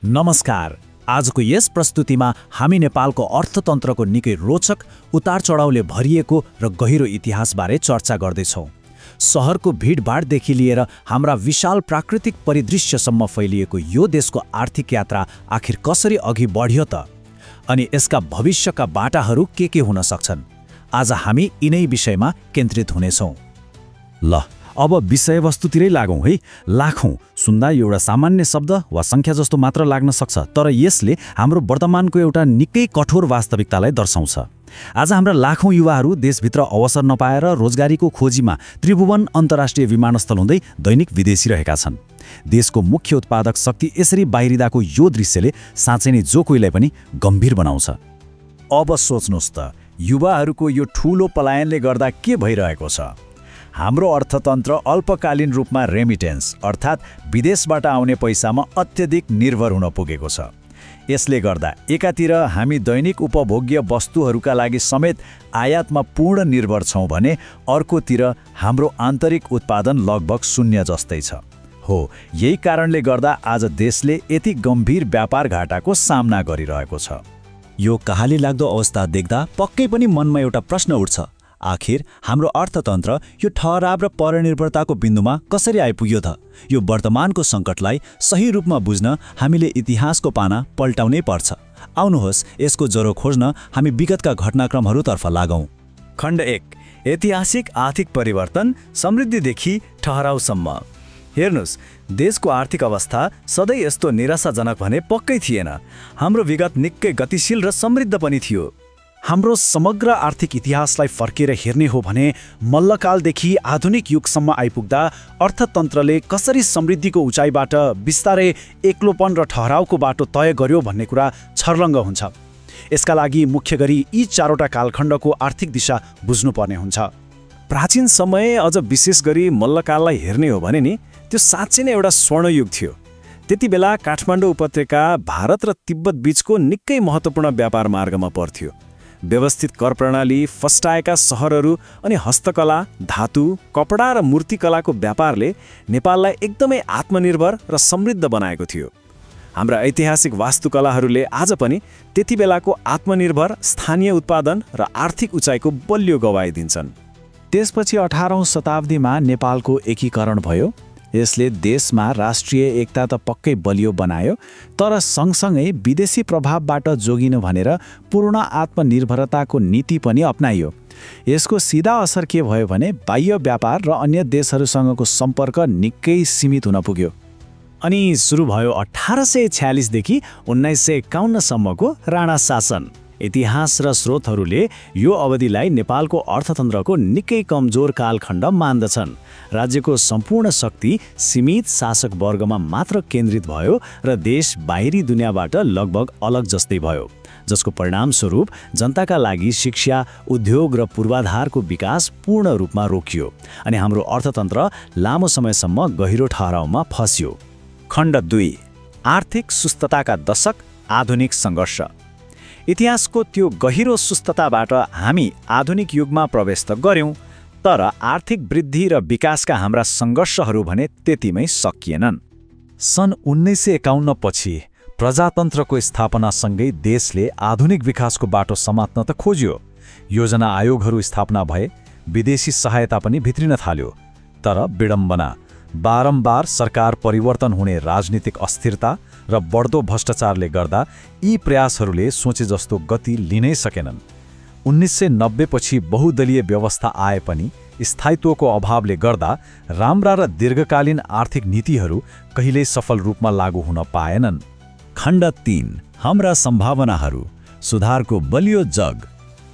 नमस्कार। आजको यस प्रस्तुतिमा हामी नेपालको अर्थतन्त्रको निकै रोचक, उतार चढाउले भरिएको र गहिरो इतिहासबारे चर्चा गर्दैछौँ। शहरको भिडभाडदेखि लिएर हाम्रा विशाल प्राकृतिक परिदृश्यसम्म फैलिएको यो देशको आर्थिक यात्रा आखिर कसरी अघि बढ्यो त? अनि यसका भविष्यका बाटाहरू के हुन सक्छन्? आज हामी यिनै विषयमा केन्द्रित हुनेछौँ। ल, अब विषयवस्तुतिरै लागौँ है। लाखौँ सुन्दा एउटा सामान्य शब्द वा सङ्ख्या जस्तो मात्र लाग्न सक्छ, तर यसले हाम्रो वर्तमानको एउटा निकै कठोर वास्तविकतालाई दर्शाउँछ। आज हाम्रा लाखौँ युवाहरू देशभित्र अवसर नपाएर रोजगारीको खोजीमा त्रिभुवन अन्तर्राष्ट्रिय विमानस्थल हुँदै दैनिक विदेशी रहेका छन्। देशको मुख्य उत्पादक शक्ति यसरी बाहिरिँदाको यो दृश्यले साँच्चै नै जो कोहीलाई पनि गम्भीर बनाउँछ। अब सोच्नुहोस् त, युवाहरूको यो ठूलो पलायनले गर्दा के भइरहेको छ? हाम्रो अर्थतन्त्र अल्पकालीन रूपमा रेमिटेन्स अर्थात् विदेशबाट आउने पैसामा अत्यधिक निर्भर हुन पुगेको छ। यसले गर्दा एकातिर हामी दैनिक उपभोग्य वस्तुहरूका लागि समेत आयातमा पूर्ण निर्भर छौँ भने अर्कोतिर हाम्रो आन्तरिक उत्पादन लगभग शून्य जस्तै छ। हो, यही कारणले गर्दा आज देशले यति गम्भीर व्यापार घाटाको सामना गरिरहेको छ। यो कहाली लाग्दो अवस्था देख्दा पक्कै पनि मनमा एउटा प्रश्न उठ्छ। आखिर हाम्रो अर्थतन्त्र यो ठहराव र परनिर्भरताको बिन्दुमा कसरी आइपुग्यो त? यो वर्तमानको सङ्कटलाई सही रूपमा बुझ्न हामीले इतिहासको पाना पल्टाउनै पर्छ। आउनुहोस्, यसको जरो खोज्न हामी विगतका घटनाक्रमहरूतर्फ लागौँ। खण्ड 1, ऐतिहासिक आर्थिक परिवर्तन, समृद्धिदेखि ठहराउसम्म। हेर्नुहोस्, देशको आर्थिक अवस्था सधैँ यस्तो निराशाजनक भने पक्कै थिएन। हाम्रो विगत निकै गतिशील र समृद्ध पनि थियो। हाम्रो समग्र आर्थिक इतिहासलाई फर्केर हेर्ने हो भने मल्लकालदेखि आधुनिक युगसम्म आइपुग्दा अर्थतन्त्रले कसरी समृद्धिको उचाइबाट बिस्तारै एक्लोपन र ठहरावको बाटो तय गर्यो भन्ने कुरा छर्लङ्ग हुन्छ। यसका लागि मुख्य गरी यी चारवटा कालखण्डको आर्थिक दिशा बुझ्नुपर्ने हुन्छ। प्राचीन समय, अझ विशेष गरी मल्लकाललाई हेर्ने हो भने नि त्यो साँच्चै नै एउटा स्वर्णयुग थियो। त्यति बेला काठमाडौँ उपत्यका भारत र तिब्बत बीचको निकै महत्त्वपूर्ण व्यापार मार्गमा पर्थ्यो। व्यवस्थित कर प्रणाली, फस्टाएका सहरहरू अनि हस्तकला, धातु, कपडा र मूर्तिकलाको व्यापारले नेपाललाई एकदमै आत्मनिर्भर र समृद्ध बनाएको थियो। हाम्रा ऐतिहासिक वास्तुकलाहरूले आज पनि त्यति बेलाको आत्मनिर्भर स्थानीय उत्पादन र आर्थिक उचाइको बलियो गवाही दिन्छन्। त्यसपछि 18औं शताब्दीमा नेपालको एकीकरण भयो। यसले देशमा राष्ट्रिय एकता त पक्कै बलियो बनायो, तर सँगसँगै विदेशी प्रभावबाट जोगिनु भनेर पूर्ण आत्मनिर्भरताको नीति पनि अपनाइयो। यसको सिधा असर के भयो भने बाह्य व्यापार र अन्य देशहरूसँगको सम्पर्क निकै सीमित हुन पुग्यो। अनि सुरु भयो 1846 देखि 1951 सम्मको राणा शासन। इतिहास र स्रोतहरूले यो अवधिलाई नेपालको अर्थतन्त्रको निकै कमजोर कालखण्ड मान्दछन्। राज्यको सम्पूर्ण शक्ति सीमित शासक वर्गमा मात्र केन्द्रित भयो र देश बाहिरी दुनियाँबाट लगभग अलग जस्तै भयो, जसको परिणामस्वरूप जनताका लागि शिक्षा, उद्योग र पूर्वाधारको विकास पूर्ण रूपमा रोकियो अनि हाम्रो अर्थतन्त्र लामो समयसम्म गहिरो ठहरावमा फस्यो। खण्ड 2, आर्थिक सुस्तताका दशक, आधुनिक सङ्घर्ष। इतिहासको त्यो गहिरो सुस्तताबाट हामी आधुनिक युगमा प्रवेश त गर्यौँ, तर आर्थिक वृद्धि र विकासका हाम्रा सङ्घर्षहरू भने त्यतिमै सकिएनन्। सन् 1951 पछि प्रजातन्त्रको स्थापनासँगै देशले आधुनिक विकासको बाटो समात्न त खोज्यो। योजना आयोगहरू स्थापना भए, विदेशी सहायता पनि भित्रिन थाल्यो। तर विडम्बना, बारम्बार सरकार परिवर्तन हुने राजनीतिक अस्थिरता र बढ्दो भ्रष्टाचारले गर्दा यी प्रयासहरूले सोचे जस्तो गति लिनै सकेनन्। 1990 पछि बहुदलीय व्यवस्था आए पनि स्थायित्वको अभावले गर्दा राम्रा र दीर्घकालीन आर्थिक नीतिहरू कहिल्यै सफल रूपमा लागू हुन पाएनन्। खण्ड 3, हाम्रा सम्भावनाहरू, सुधारको बलियो जग।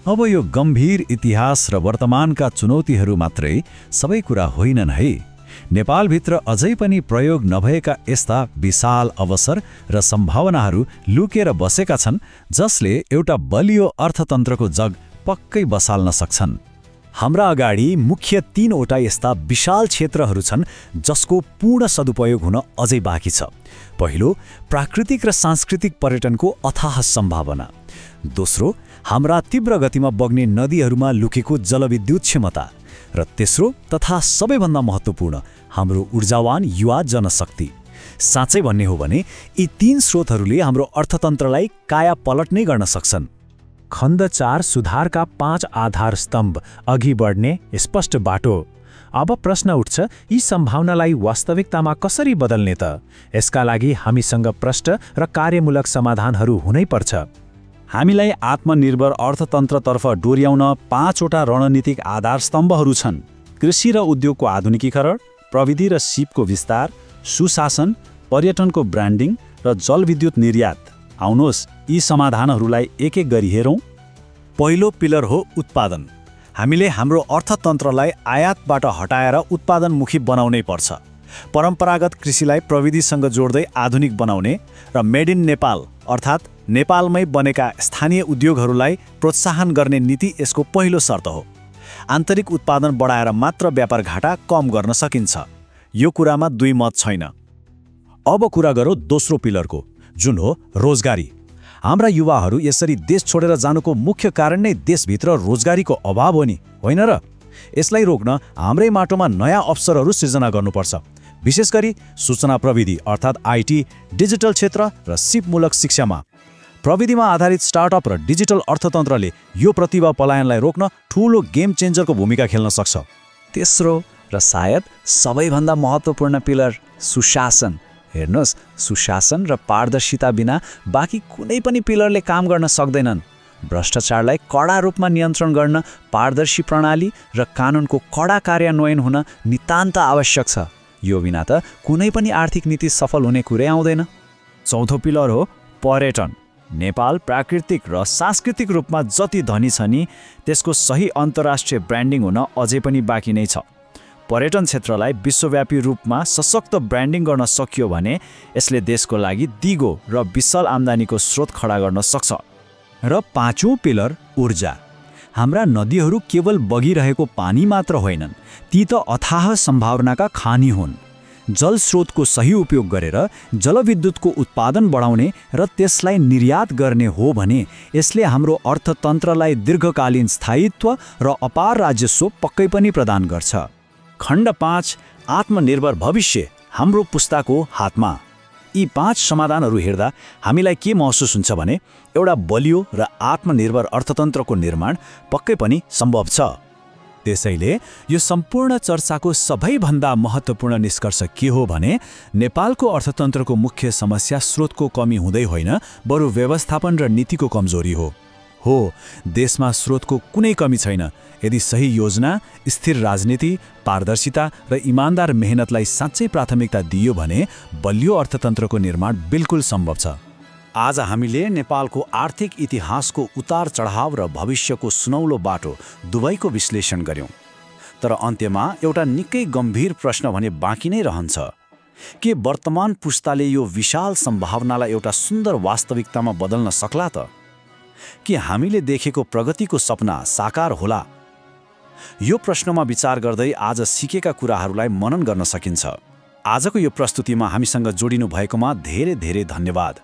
अब यो गम्भीर इतिहास र वर्तमानका चुनौतीहरू मात्रै सबै कुरा होइनन् है। नेपालभित्र अझै पनि प्रयोग नभएका यस्ता विशाल अवसर र सम्भावनाहरू लुकेर बसेका छन्, जसले एउटा बलियो अर्थतन्त्रको जग पक्कै बसाल्न सक्छन्। हाम्रा अगाडि मुख्य 3वटा यस्ता विशाल क्षेत्रहरू छन् जसको पूर्ण सदुपयोग हुन अझै बाँकी छ। पहिलो, प्राकृतिक र सांस्कृतिक पर्यटनको अथाह सम्भावना। दोस्रो, हाम्रा तीव्र गतिमा बग्ने नदीहरूमा लुकेको जलविद्युत क्षमता। र तेस्रो तथा सबैभन्दा महत्त्वपूर्ण, हाम्रो ऊर्जावान युवा जनशक्ति। साँच्चै भन्ने हो भने यी 3 स्रोतहरूले हाम्रो अर्थतन्त्रलाई काया पलट नै गर्न सक्छन्। खण्ड 4 सुधारका 5 आधार स्तम्भ, अघि बढ्ने स्पष्ट बाटो। अब प्रश्न उठ्छ, यी सम्भावनालाई वास्तविकतामा कसरी बदल्ने त? यसका लागि हामीसँग प्रष्ट र कार्यमूलक समाधानहरू हुनै पर्छ। हामीलाई आत्मनिर्भर अर्थतन्त्रतर्फ डोर्याउन 5 वटा रणनीतिक आधार स्तम्भहरू छन्। कृषि र उद्योगको आधुनिकीकरण, प्रविधि र सिपको विस्तार, सुशासन, पर्यटनको ब्रान्डिङ र जलविद्युत निर्यात। आउनुहोस् यी समाधानहरूलाई एक एक गरी हेरौँ। पहिलो पिलर हो उत्पादन। हामीले हाम्रो अर्थतन्त्रलाई आयातबाट हटाएर उत्पादनमुखी बनाउनै पर्छ। परम्परागत कृषिलाई प्रविधिसँग जोड्दै आधुनिक बनाउने र मेड इन नेपाल अर्थात् नेपालमै बनेका स्थानीय उद्योगहरूलाई प्रोत्साहन गर्ने नीति यसको पहिलो शर्त हो। आन्तरिक उत्पादन बढाएर मात्र व्यापार घाटा कम गर्न सकिन्छ। यो कुरामा दुई मत छैन। अब कुरा गरौँ दोस्रो पिलरको, जुन हो रोजगारी। हाम्रा युवाहरू यसरी देश छोडेर जानुको मुख्य कारण नै देशभित्र रोजगारीको अभाव हो नि, होइन र? यसलाई रोक्न हाम्रै माटोमा नयाँ अवसरहरू सिर्जना गर्नुपर्छ। विशेष गरी सूचना प्रविधि अर्थात् आइटी, डिजिटल क्षेत्र र सिपमूलक शिक्षामा। प्रविधिमा आधारित स्टार्टअप र डिजिटल अर्थतन्त्रले यो प्रतिभा पलायनलाई रोक्न ठूलो गेम चेन्जरको भूमिका खेल्न सक्छ। तेस्रो र सायद सबैभन्दा महत्त्वपूर्ण पिलर सुशासन। हेर्नुहोस्, सुशासन र पारदर्शिता बिना बाँकी कुनै पनि पिलरले काम गर्न सक्दैनन्। भ्रष्टाचारलाई कडा रूपमा नियन्त्रण गर्न पारदर्शी प्रणाली र कानुनको कडा कार्यान्वयन हुन नितान्त आवश्यक छ। यो बिना त कुनै पनि आर्थिक नीति सफल हुने कुरै आउँदैन। चौथो पिलर हो पर्यटन। नेपाल प्राकृतिक र सांस्कृतिक रूपमा जति धनी छ नि, त्यसको सही अन्तर्राष्ट्रिय ब्रान्डिङ हुन अझै पनि बाँकी नै छ। पर्यटन क्षेत्रलाई विश्वव्यापी रूपमा सशक्त ब्रान्डिङ गर्न सकियो भने यसले देशको लागि दिगो र विशाल आम्दानीको स्रोत खडा गर्न सक्छ। र पाँचौँ पिलर ऊर्जा। हाम्रा नदीहरू केवल बगिरहेको पानी मात्र होइनन्, ती त अथाह सम्भावनाका खानी हुन्। जल स्रोतको सही उपयोग गरेर जलविद्युतको उत्पादन बढाउने र त्यसलाई निर्यात गर्ने हो भने यसले हाम्रो अर्थतन्त्रलाई दीर्घकालीन स्थायित्व र अपार राजस्व पक्कै पनि प्रदान गर्छ। खण्ड 5 आत्मनिर्भर भविष्य हाम्रो पुस्ताको हातमा। यी 5 समाधानहरू हेर्दा हामीलाई के महसुस हुन्छ भने एउटा बलियो र आत्मनिर्भर अर्थतन्त्रको निर्माण पक्कै पनि सम्भव छ। त्यसैले यो सम्पूर्ण चर्चाको सबैभन्दा महत्त्वपूर्ण निष्कर्ष के हो भने नेपालको अर्थतन्त्रको मुख्य समस्या स्रोतको कमी हुँदै होइन, बरु व्यवस्थापन र नीतिको कमजोरी हो। देशमा स्रोतको कुनै कमी छैन। यदि सही योजना, स्थिर राजनीति, पारदर्शिता र इमान्दार मेहनतलाई साँच्चै प्राथमिकता दिइयो भने बलियो अर्थतन्त्रको निर्माण बिल्कुल सम्भव छ। आज हामीले नेपालको आर्थिक इतिहासको उतार चढाव र भविष्यको सुनौलो बाटो दुवैको विश्लेषण गर्यौं। तर अन्त्यमा एउटा निकै गम्भीर प्रश्न भने बाँकी नै रहन्छ। के वर्तमान पुस्ताले यो विशाल सम्भावनालाई एउटा सुन्दर वास्तविकतामा बदल्न सक्ला त? के हामीले देखेको प्रगतिको सपना साकार होला? यो प्रश्नमा विचार गर्दै आज सिकेका कुराहरूलाई मनन गर्न सकिन्छ। आजको यो प्रस्तुतिमा हामीसँग जोडिनु भएकोमा धेरै धेरै धन्यवाद।